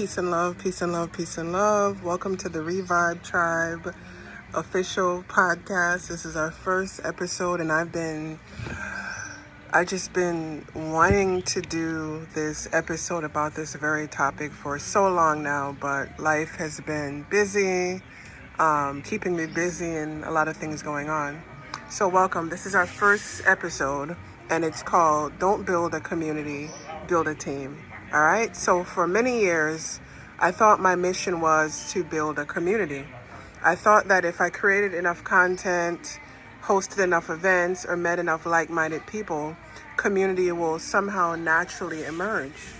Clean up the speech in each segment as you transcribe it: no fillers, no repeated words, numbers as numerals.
Peace and love, peace and love, peace and love. Welcome to the Revibe Tribe official podcast. This is our first episode, and I just been wanting to do this episode about this very topic for so long now, but life has been busy, keeping me busy, and a lot of things going on. So welcome. This is our first episode, and it's called Don't Build a Community, Build a Team. All right. So for many years, I thought my mission was to build a community. I thought that if I created enough content, hosted enough events, or met enough like-minded people, community will somehow naturally emerge.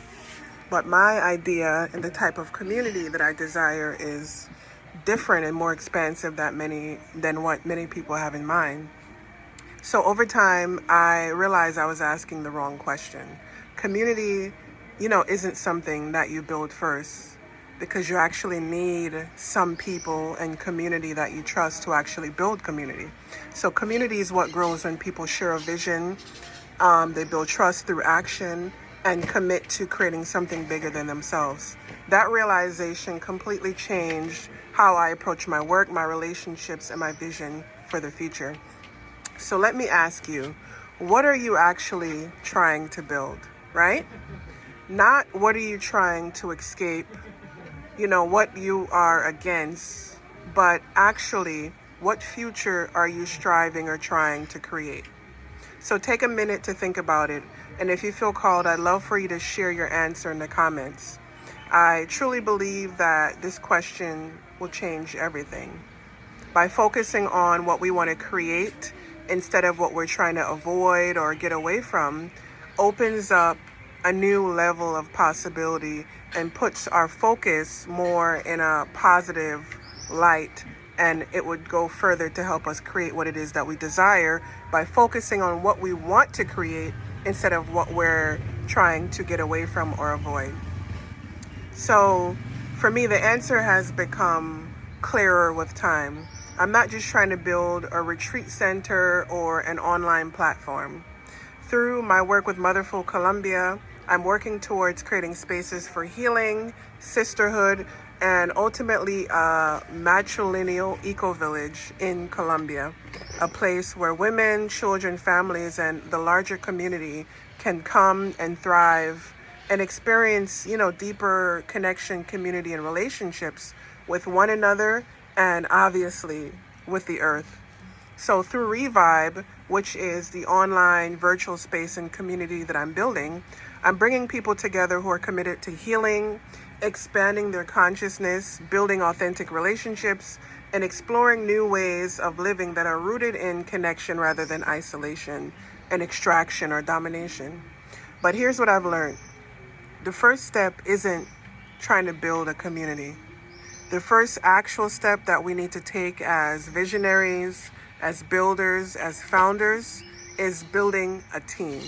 But my idea and the type of community that I desire is different and more expansive than what many people have in mind. So over time, I realized I was asking the wrong question. Community isn't something that you build first, because you actually need some people and community that you trust to actually build community. So community is what grows when people share a vision, they build trust through action, and commit to creating something bigger than themselves. That realization completely changed how I approach my work, my relationships, and my vision for the future. So let me ask you, what are you actually trying to build, right? Not what are you trying to escape, what you are against, but actually what future are you striving or trying to create? So take a minute to think about it. And if you feel called, I'd love for you to share your answer in the comments. I truly believe that this question will change everything. By focusing on what we want to create instead of what we're trying to avoid or get away from, opens up a new level of possibility and puts our focus more in a positive light, and it would go further to help us create what it is that we desire by focusing on what we want to create instead of what we're trying to get away from or avoid. So for me, the answer has become clearer with time. I'm not just trying to build a retreat center or an online platform. Through my work with Motherful Colombia, I'm working towards creating spaces for healing, sisterhood, and ultimately a matrilineal eco-village in Colombia, a place where women, children, families, and the larger community can come and thrive and experience, deeper connection, community, and relationships with one another and obviously with the earth. So through Revibe, which is the online virtual space and community that I'm building, I'm bringing people together who are committed to healing, expanding their consciousness, building authentic relationships, and exploring new ways of living that are rooted in connection rather than isolation and extraction or domination. But here's what I've learned. The first step isn't trying to build a community. The first actual step that we need to take as visionaries, as builders, as founders, is building a team.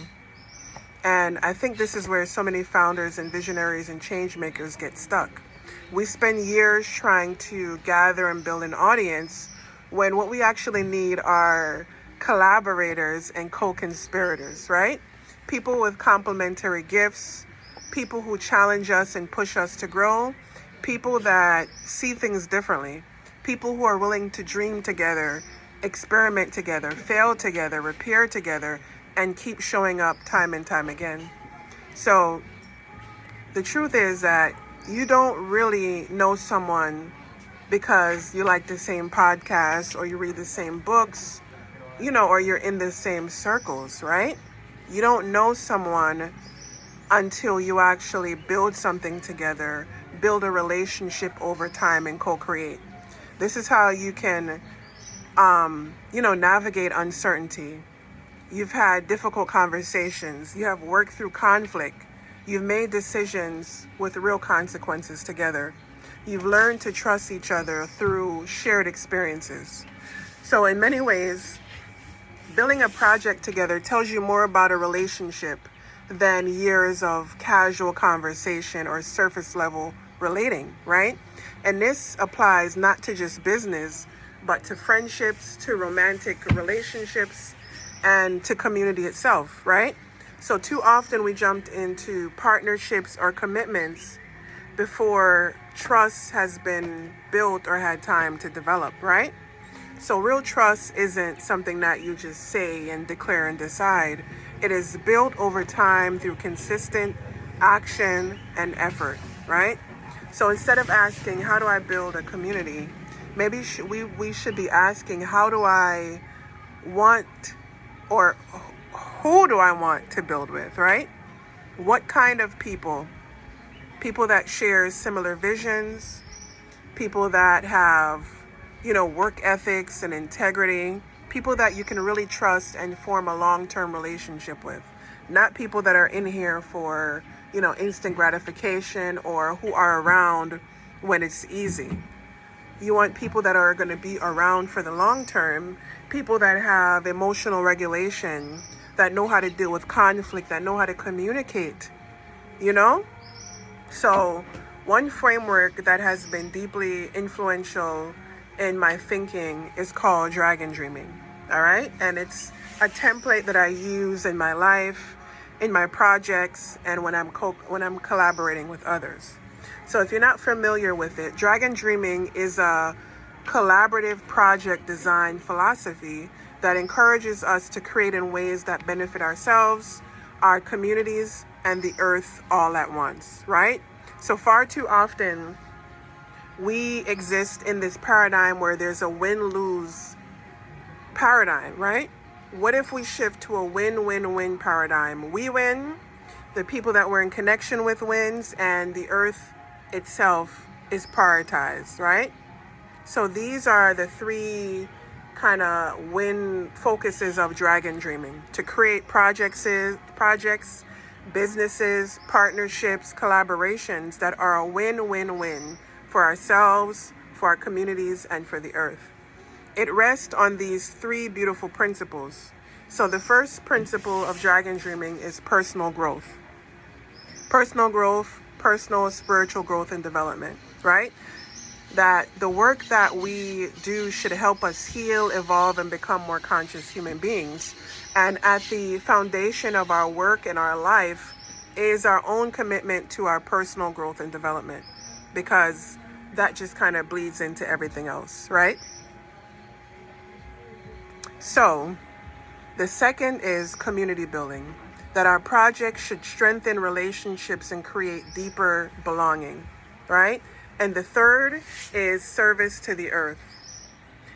And I think this is where so many founders and visionaries and change makers get stuck. We spend years trying to gather and build an audience when what we actually need are collaborators and co-conspirators, right? People with complementary gifts, people who challenge us and push us to grow, people that see things differently, people who are willing to dream together, experiment together, fail together, repair together, and keep showing up time and time again. So the truth is that you don't really know someone because you like the same podcast or you read the same books, or you're in the same circles, right? You don't know someone until you actually build something together, build a relationship over time, and co-create. This is how you can, navigate uncertainty. You've had difficult conversations. You have worked through conflict. You've made decisions with real consequences together. You've learned to trust each other through shared experiences. So in many ways, building a project together tells you more about a relationship than years of casual conversation or surface level relating, right? And this applies not to just business, but to friendships, to romantic relationships, and to community itself, right? So too often we jumped into partnerships or commitments before trust has been built or had time to develop, right? So real trust isn't something that you just say and declare and decide. It is built over time through consistent action and effort, right? So instead of asking, how do I build a community? Maybe we should be asking, how do I want, or who do I want to build with, right? What kind of people? People that share similar visions, people that have, work ethics and integrity, people that you can really trust and form a long-term relationship with. Not people that are in here for, instant gratification or who are around when it's easy. You want people that are going to be around for the long term, people that have emotional regulation, that know how to deal with conflict, that know how to communicate, So one framework that has been deeply influential in my thinking is called dragon dreaming. All right. And it's a template that I use in my life, in my projects, and when I'm collaborating with others. So if you're not familiar with it, dragon dreaming is a collaborative project design philosophy that encourages us to create in ways that benefit ourselves, our communities, and the earth all at once, right? So far too often, we exist in this paradigm where there's a win-lose paradigm, right? What if we shift to a win-win-win paradigm? We win, the people that we're in connection with wins, and the earth itself is prioritized, right? So these are the three kind of win focuses of dragon dreaming: to create projects, businesses, partnerships, collaborations that are a win-win-win for ourselves, for our communities, and for the earth. It rests on these three beautiful principles. So the first principle of dragon dreaming is personal growth. Personal growth, personal spiritual growth and development, right? That the work that we do should help us heal, evolve, and become more conscious human beings. And at the foundation of our work and our life is our own commitment to our personal growth and development, because that just kind of bleeds into everything else, right? So the second is community building, that our project should strengthen relationships and create deeper belonging, right? And the third is service to the earth.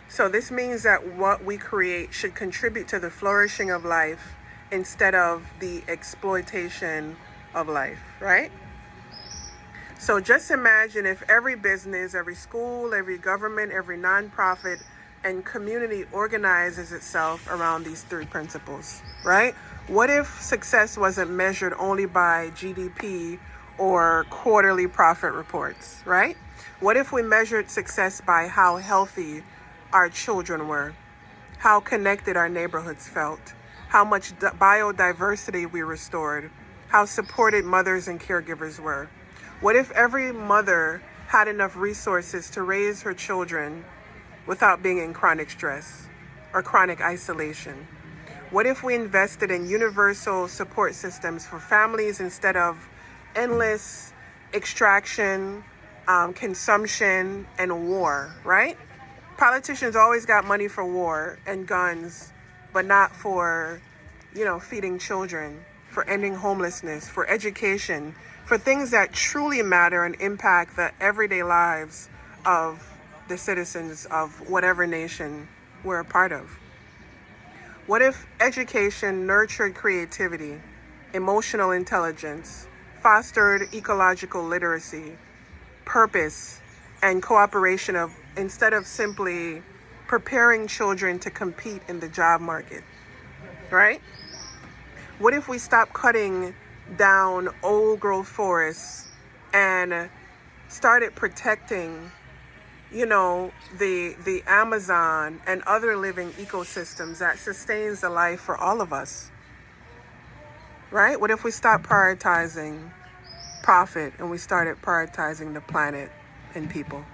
So this means that what we create should contribute to the flourishing of life instead of the exploitation of life, right? So just imagine if every business, every school, every government, every nonprofit, and community organizes itself around these three principles, right? What if success wasn't measured only by GDP or quarterly profit reports, right? What if we measured success by how healthy our children were, how connected our neighborhoods felt, how much biodiversity we restored, how supported mothers and caregivers were? What if every mother had enough resources to raise her children without being in chronic stress or chronic isolation? What if we invested in universal support systems for families instead of endless extraction, consumption, and war, right? Politicians always got money for war and guns, but not for, feeding children, for ending homelessness, for education, for things that truly matter and impact the everyday lives of the citizens of whatever nation we're a part of. What if education nurtured creativity, emotional intelligence, fostered ecological literacy, purpose, and cooperation instead of simply preparing children to compete in the job market, right? What if we stopped cutting down old growth forests and started protecting, the Amazon and other living ecosystems that sustains the life for all of us, right? What if we stopped prioritizing profit and we started prioritizing the planet and people?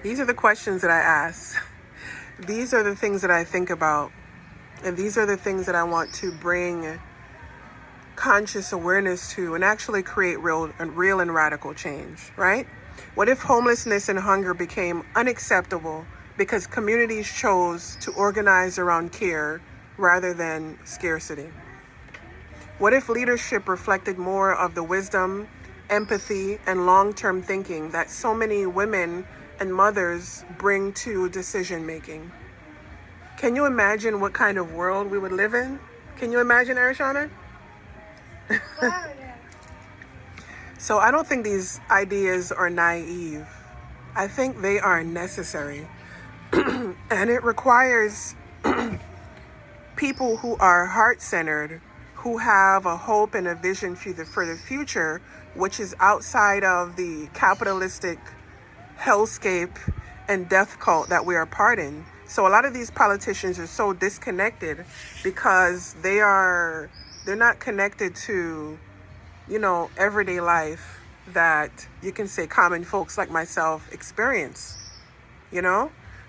These are the questions that I ask. These are the things that I think about. And these are the things that I want to bring conscious awareness to and actually create real and radical change, right? What if homelessness and hunger became unacceptable because communities chose to organize around care rather than scarcity? What if leadership reflected more of the wisdom, empathy, and long-term thinking that so many women and mothers bring to decision making? Can you imagine what kind of world we would live in? Can you imagine, Arishana? So I don't think these ideas are naive. I think they are necessary. And it requires people who are heart-centered, who have a hope and a vision for the future, which is outside of the capitalistic hellscape and death cult that we are part in. So a lot of these politicians are so disconnected because they're not connected to, everyday life that you can say common folks like myself experience,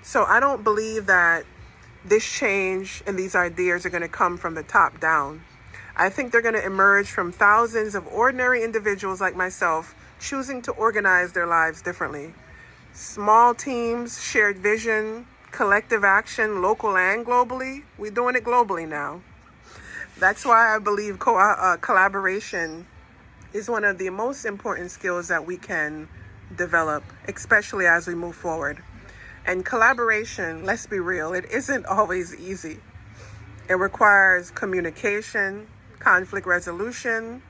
So I don't believe that this change and these ideas are going to come from the top down. I think they're going to emerge from thousands of ordinary individuals like myself choosing to organize their lives differently. Small teams, shared vision, collective action, local and globally. We're doing it globally now. That's why I believe collaboration is one of the most important skills that we can develop, especially as we move forward. And collaboration, let's be real, it isn't always easy. It requires communication, conflict resolution,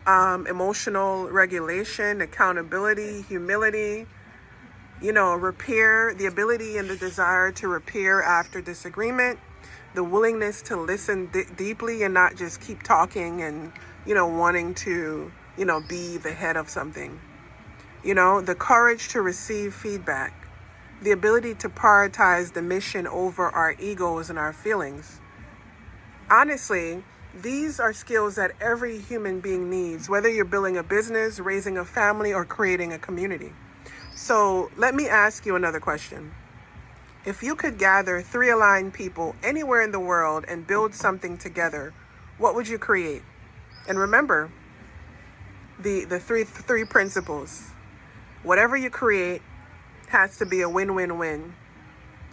emotional regulation, accountability, humility, repair, the ability and the desire to repair after disagreement, the willingness to listen deeply and not just keep talking and, wanting to, be the head of something. The courage to receive feedback, the ability to prioritize the mission over our egos and our feelings. Honestly, these are skills that every human being needs, whether you're building a business, raising a family, or creating a community. So let me ask you another question. If you could gather 3 aligned people anywhere in the world and build something together, what would you create? And remember the three principles. Whatever you create has to be a win-win-win.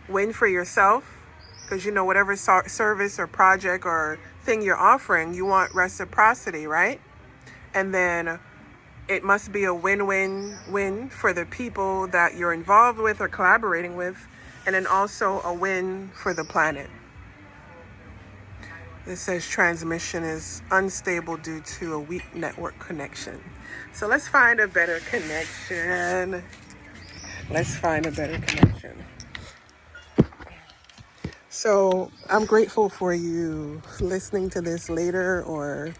Win for yourself, because whatever service or project or thing you're offering, you want reciprocity, right? And then it must be a win-win-win for the people that you're involved with or collaborating with, and then also a win for the planet. It says transmission is unstable due to a weak network connection. So let's find a better connection. So I'm grateful for you listening to this later or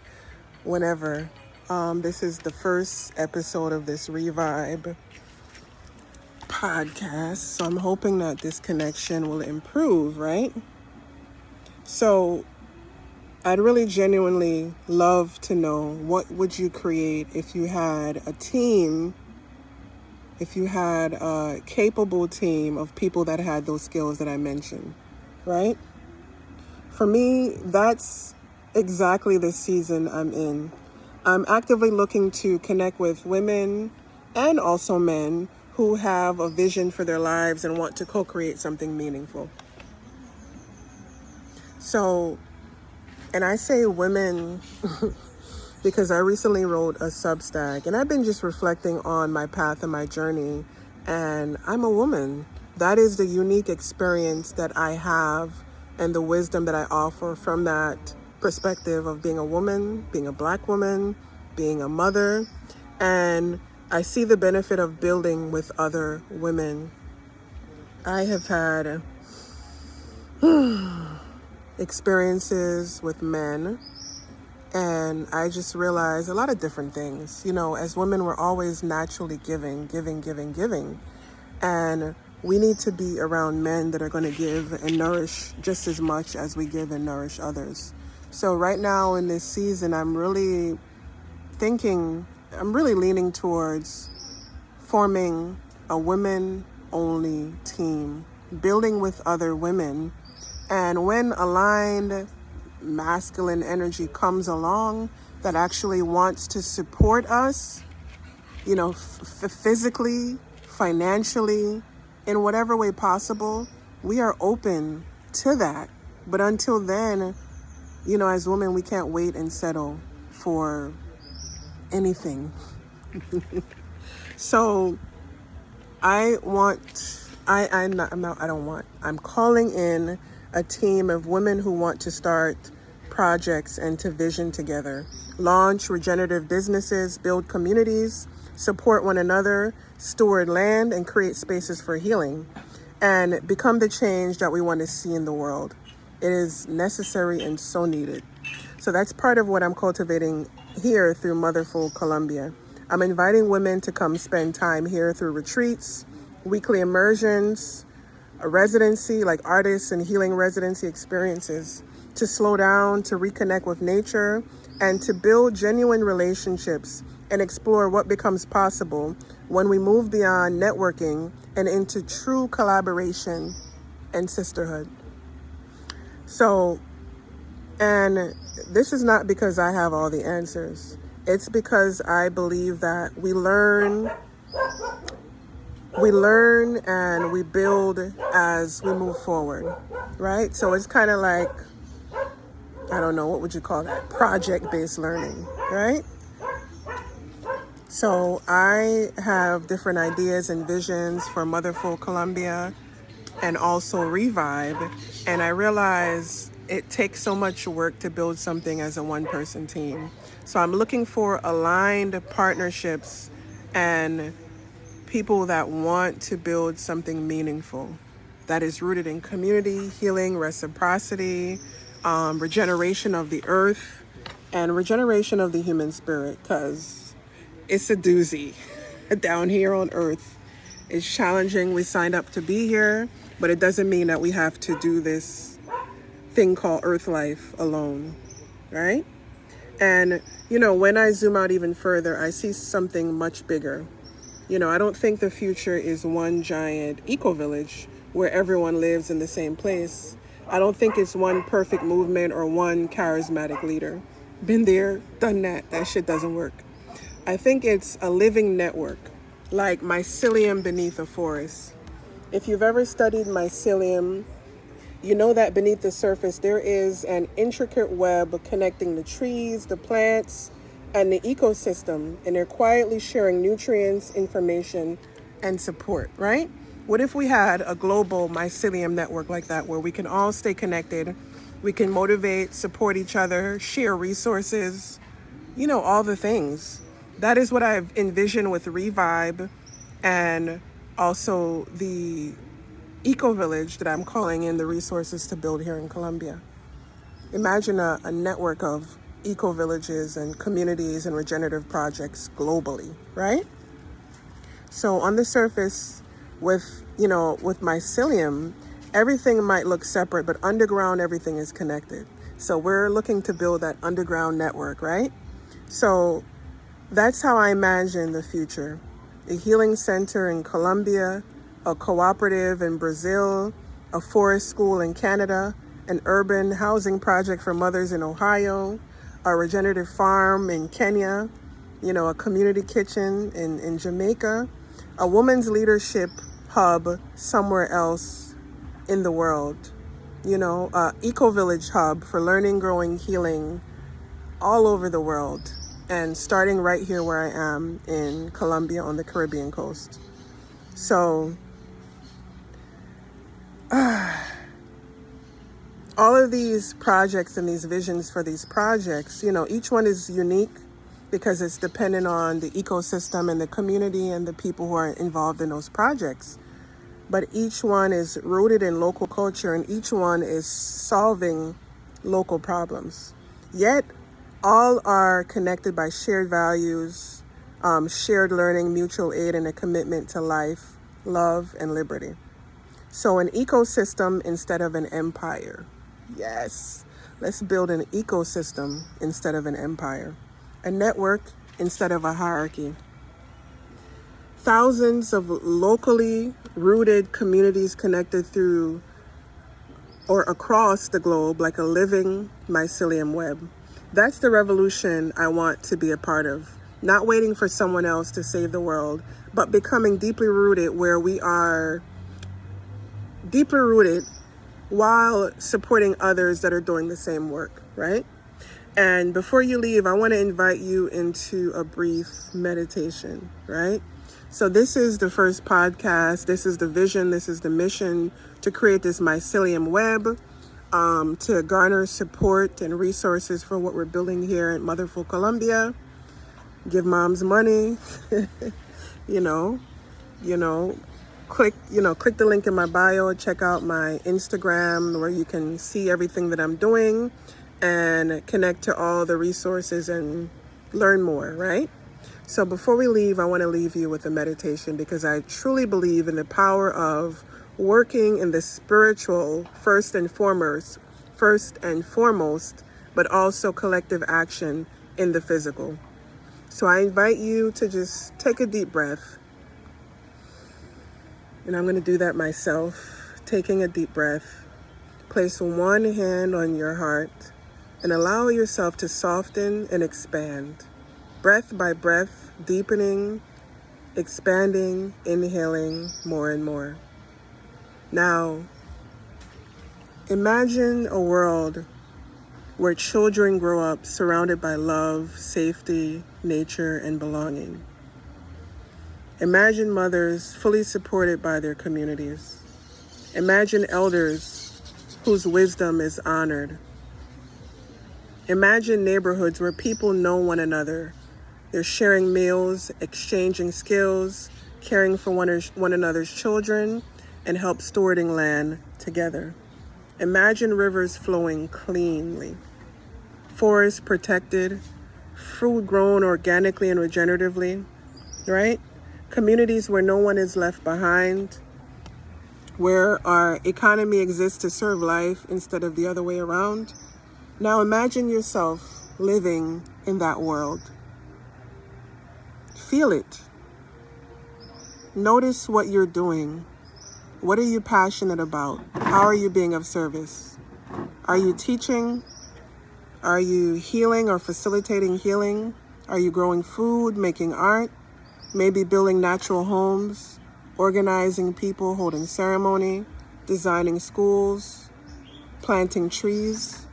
whenever. This is the first episode of this Revibe podcast. So I'm hoping that this connection will improve, right? So I'd really genuinely love to know, what would you create if you had a team, if you had a capable team of people that had those skills that I mentioned, right? For me, that's exactly the season I'm in. I'm actively looking to connect with women and also men who have a vision for their lives and want to co-create something meaningful. So, and I say women because I recently wrote a Substack and I've been just reflecting on my path and my journey, and I'm a woman. That is the unique experience that I have and the wisdom that I offer from that perspective of being a woman, being a Black woman, being a mother, and I see the benefit of building with other women. I have had experiences with men, and I just realized a lot of different things. As women, we're always naturally giving. And we need to be around men that are going to give and nourish just as much as we give and nourish others. So right now in this season, I'm really leaning towards forming a women-only team, building with other women. And when aligned masculine energy comes along, that actually wants to support us, physically, financially, in whatever way possible, we are open to that. But until then, as women, we can't wait and settle for anything. So I'm calling in a team of women who want to start projects and to vision together, launch regenerative businesses, build communities, support one another, steward land, and create spaces for healing, and become the change that we want to see in the world. It is necessary and so needed. So that's part of what I'm cultivating here through Motherful Columbia. I'm inviting women to come spend time here through retreats, weekly immersions, a residency, like artists and healing residency experiences, to slow down, to reconnect with nature, and to build genuine relationships and explore what becomes possible when we move beyond networking and into true collaboration and sisterhood. So, and this is not because I have all the answers. It's because I believe that we learn and we build as we move forward, right? So it's kind of like, I don't know, what would you call that? Project-based learning, right? So I have different ideas and visions for Motherful Columbia and also Revibe. And I realize it takes so much work to build something as a one-person team. So I'm looking for aligned partnerships and people that want to build something meaningful that is rooted in community, healing, reciprocity, regeneration of the earth, and regeneration of the human spirit, because it's a doozy down here on earth. It's challenging. We signed up to be here, but it doesn't mean that we have to do this thing called earth life alone, right? And, when I zoom out even further, I see something much bigger. I don't think the future is one giant eco-village where everyone lives in the same place. I don't think it's one perfect movement or one charismatic leader. Been there, done that. That shit doesn't work. I think it's a living network, like mycelium beneath a forest. If you've ever studied mycelium, you know that beneath the surface there is an intricate web connecting the trees, the plants, and the ecosystem, and they're quietly sharing nutrients, information, and support, right? What if we had a global mycelium network like that, where we can all stay connected, we can motivate, support each other, share resources, all the things. That is what I've envisioned with Revibe and also the eco-village that I'm calling in the resources to build here in Colombia. Imagine a network of eco-villages and communities and regenerative projects globally, right? So on the surface with mycelium, everything might look separate, but underground, everything is connected. So we're looking to build that underground network, right? So that's how I imagine the future. A healing center in Colombia, a cooperative in Brazil, a forest school in Canada, an urban housing project for mothers in Ohio, a regenerative farm in Kenya, a community kitchen in Jamaica, a women's leadership hub somewhere else in the world, a eco-village hub for learning, growing, healing all over the world, and starting right here where I am in Colombia on the Caribbean coast. So all of these projects and these visions for these projects, each one is unique because it's dependent on the ecosystem and the community and the people who are involved in those projects. But each one is rooted in local culture, and each one is solving local problems. Yet all are connected by shared values, shared learning, mutual aid, and a commitment to life, love, and liberty. So an ecosystem instead of an empire. Yes, let's build an ecosystem instead of an empire. A network instead of a hierarchy. Thousands of locally rooted communities connected through or across the globe like a living mycelium web. That's the revolution I want to be a part of. Not waiting for someone else to save the world, but becoming deeply rooted where we are deeply rooted while supporting others that are doing the same work, right? And before you leave, I want to invite you into a brief meditation, right? So this is the first podcast. This is the vision. This is the mission to create this mycelium web, to garner support and resources for what we're building here in Motherful, Colombia. Give moms money, you know, click the link in my bio, check out my Instagram where you can see everything that I'm doing and connect to all the resources and learn more, right? So before we leave, I want to leave you with a meditation because I truly believe in the power of working in the spiritual first and foremost, but also collective action in the physical. So I invite you to just take a deep breath. And I'm going to do that myself. Taking a deep breath. Place one hand on your heart and allow yourself to soften and expand. Breath by breath, deepening, expanding, inhaling more and more. Now, imagine a world where children grow up surrounded by love, safety, nature, and belonging. Imagine mothers fully supported by their communities. Imagine elders whose wisdom is honored. Imagine neighborhoods where people know one another. They're sharing meals, exchanging skills, caring for one another's children, and help stewarding land together. Imagine rivers flowing cleanly, forests protected, food grown organically and regeneratively, right? Communities where no one is left behind, where our economy exists to serve life instead of the other way around. Now imagine yourself living in that world. Feel it. Notice what you're doing. What are you passionate about? How are you being of service? Are you teaching? Are you healing or facilitating healing? Are you growing food, making art? Maybe building natural homes, organizing people, holding ceremony, designing schools, planting trees.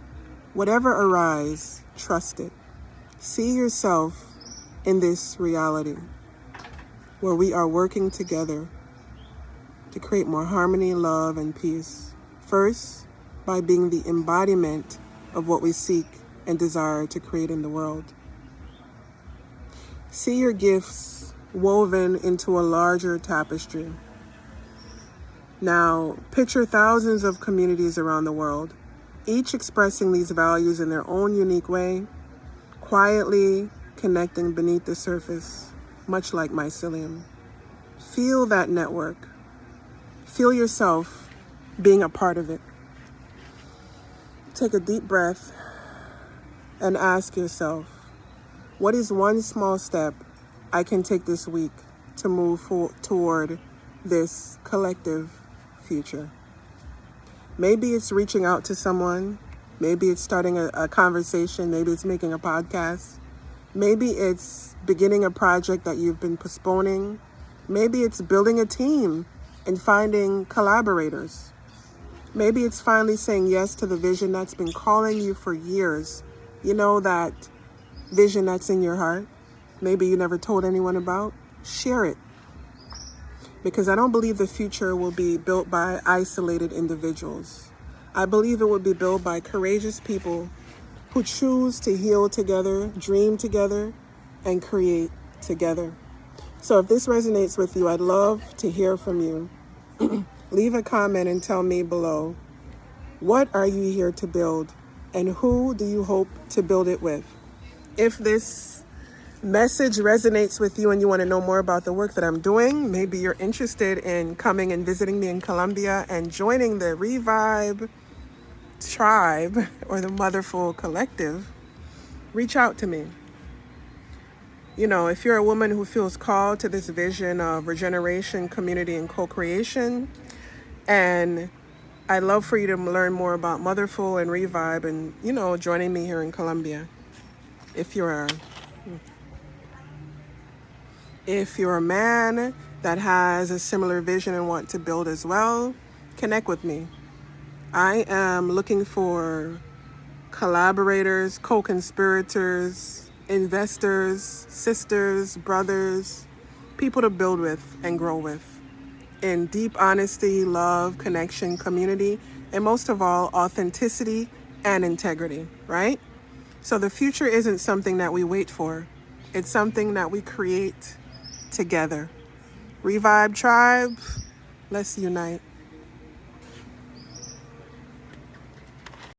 Whatever arise, trust it. See yourself in this reality where we are working together to create more harmony, love, and peace. First, by being the embodiment of what we seek and desire to create in the world. See your gifts woven into a larger tapestry. Now, picture thousands of communities around the world, each expressing these values in their own unique way, quietly connecting beneath the surface, much like mycelium. Feel that network. Feel yourself being a part of it. Take a deep breath and ask yourself, what is one small step I can take this week to move toward this collective future? Maybe it's reaching out to someone. Maybe it's starting a conversation. Maybe it's making a podcast. Maybe it's beginning a project that you've been postponing. Maybe it's building a team and finding collaborators. Maybe it's finally saying yes to the vision that's been calling you for years. You know, that vision that's in your heart. Maybe you never told anyone about. Share it. Because I don't believe the future will be built by isolated individuals. I believe it will be built by courageous people who choose to heal together, dream together, and create together. So if this resonates with you, I'd love to hear from you. Leave a comment and tell me below, what are you here to build and who do you hope to build it with? If this message resonates with you and you want to know more about the work that I'm doing, maybe you're interested in coming and visiting me in Colombia and joining the Revibe Tribe or the Motherful Collective, reach out to me. You know, if you're a woman who feels called to this vision of regeneration, community, and co-creation, and I'd love for you to learn more about Motherful and Revibe and, joining me here in Colombia. If you're a man that has a similar vision and want to build as well, connect with me. I am looking for collaborators, co-conspirators, investors, sisters, brothers, people to build with and grow with in deep honesty, love, connection, community, and most of all, authenticity and integrity, right? So the future isn't something that we wait for. It's something that we create together. Revibe Tribe, let's unite.